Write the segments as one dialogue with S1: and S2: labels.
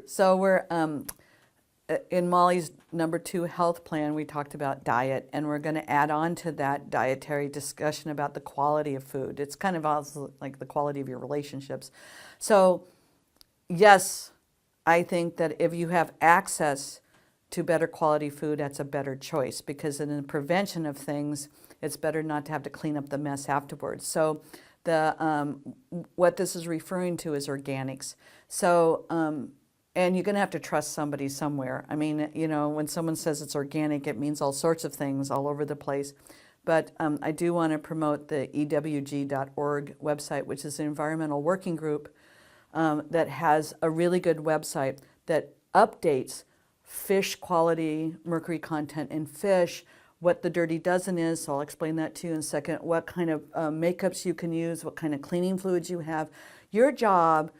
S1: So we're in Molly's number 2 health plan, we talked about diet, and we're going to add on to that dietary discussion about the quality of food. It's kind of also like the quality of your relationships. So yes, I think that if you have access to better quality food, that's a better choice, because in the prevention of things, it's better not to have to clean up the mess afterwards. So the what this is referring to is organics. So and you're going to have to trust somebody somewhere. I mean, you know, when someone says it's organic, it means all sorts of things all over the place. But I do want to promote the ewg.org website, which is an environmental working group that has a really good website that updates fish quality, mercury content in fish, what the dirty dozen is, so I'll explain that to you in a second, what kind of makeups you can use, what kind of cleaning fluids you have. Your job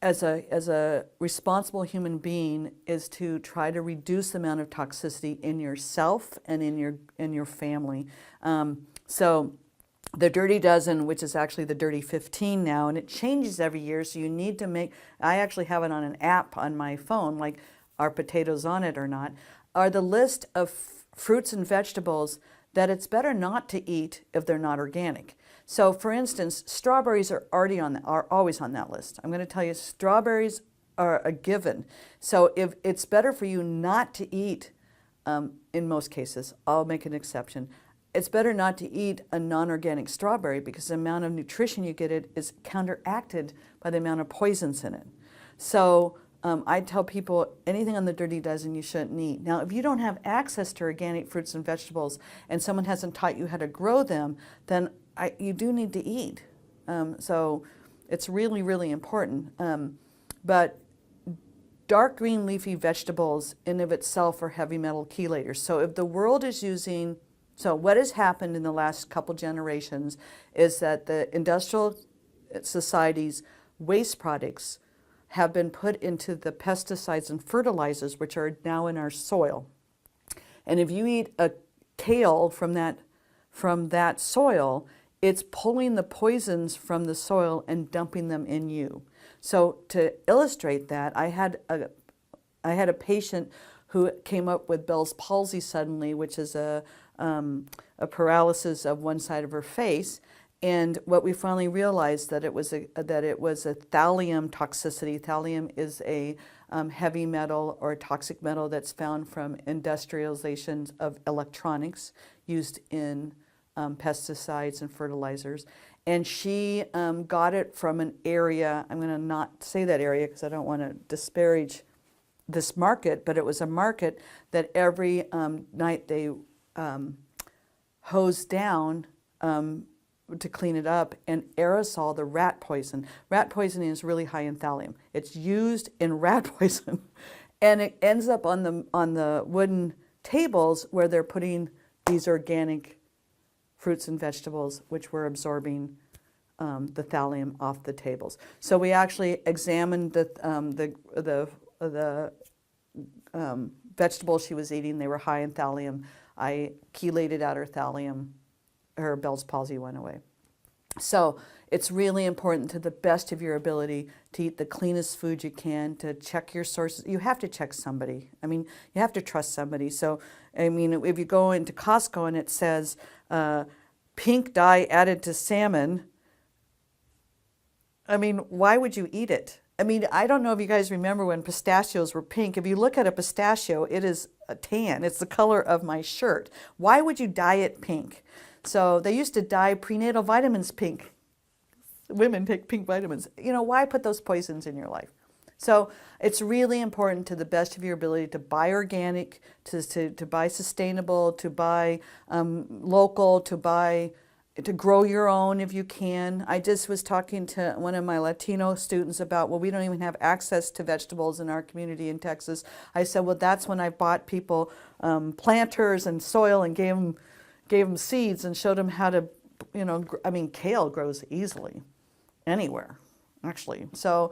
S1: as a responsible human being is to try to reduce the amount of toxicity in yourself and in your family. So the dirty dozen, which is actually the dirty 15 now, and it changes every year, so you need to make, I actually have it on an app on my phone, like are potatoes on it or not, are the list of fruits and vegetables that it's better not to eat if they're not organic. So for instance, strawberries are always on that list. I'm going to tell you, strawberries are a given. So if it's better for you not to eat, in most cases, I'll make an exception, it's better not to eat a non-organic strawberry because the amount of nutrition you get it is counteracted by the amount of poisons in it. So I tell people anything on the dirty dozen you shouldn't eat. Now, if you don't have access to organic fruits and vegetables and someone hasn't taught you how to grow them, then you do need to eat. So it's really, really important. But dark green leafy vegetables in of itself are heavy metal chelators. So if the world is using, so what has happened in the last couple generations is that the industrial society's waste products have been put into the pesticides and fertilizers, which are now in our soil. And if you eat a kale from that soil, it's pulling the poisons from the soil and dumping them in you. So to illustrate that, I had a patient who came up with Bell's palsy suddenly, which is a paralysis of one side of her face. And what we finally realized that it was a thallium toxicity. Thallium is a heavy metal or toxic metal that's found from industrializations of electronics used in pesticides and fertilizers. And she got it from an area, I'm going to not say that area because I don't want to disparage this market, but it was a market that every night they hosed down to clean it up and aerosol the rat poison. Rat poisoning is really high in thallium. It's used in rat poison, and it ends up on the wooden tables where they're putting these organic fruits and vegetables, which were absorbing the thallium off the tables. So we actually examined the vegetables she was eating. They were high in thallium. I chelated out her thallium. Her Bell's palsy went away. So it's really important, to the best of your ability, to eat the cleanest food you can, to check your sources. You have to check somebody. I mean, you have to trust somebody. So, I mean, if you go into Costco and it says pink dye added to salmon, I mean, why would you eat it? I mean, I don't know if you guys remember when pistachios were pink. If you look at a pistachio, it is a tan. It's the color of my shirt. Why would you dye it pink? So they used to dye prenatal vitamins pink. Women take pink vitamins. You know, why put those poisons in your life? So it's really important, to the best of your ability, to buy organic, to buy sustainable, to buy local, to grow your own if you can. I just was talking to one of my Latino students about, well, we don't even have access to vegetables in our community in Texas. I said, well, that's when I bought people planters and soil and gave them seeds and showed them how to, you know, I mean, kale grows easily anywhere, actually. So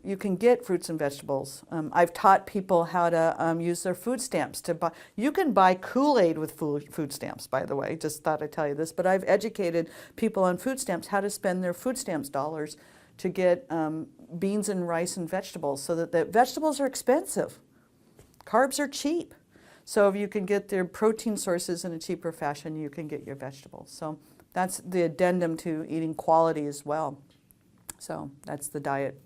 S1: you can get fruits and vegetables. I've taught people how to use their food stamps to buy. You can buy Kool-Aid with food stamps, by the way. Just thought I'd tell you this. But I've educated people on food stamps how to spend their food stamps dollars to get beans and rice and vegetables, so that the vegetables are expensive. Carbs are cheap. So if you can get their protein sources in a cheaper fashion, you can get your vegetables. So that's the addendum to eating quality as well. So that's the diet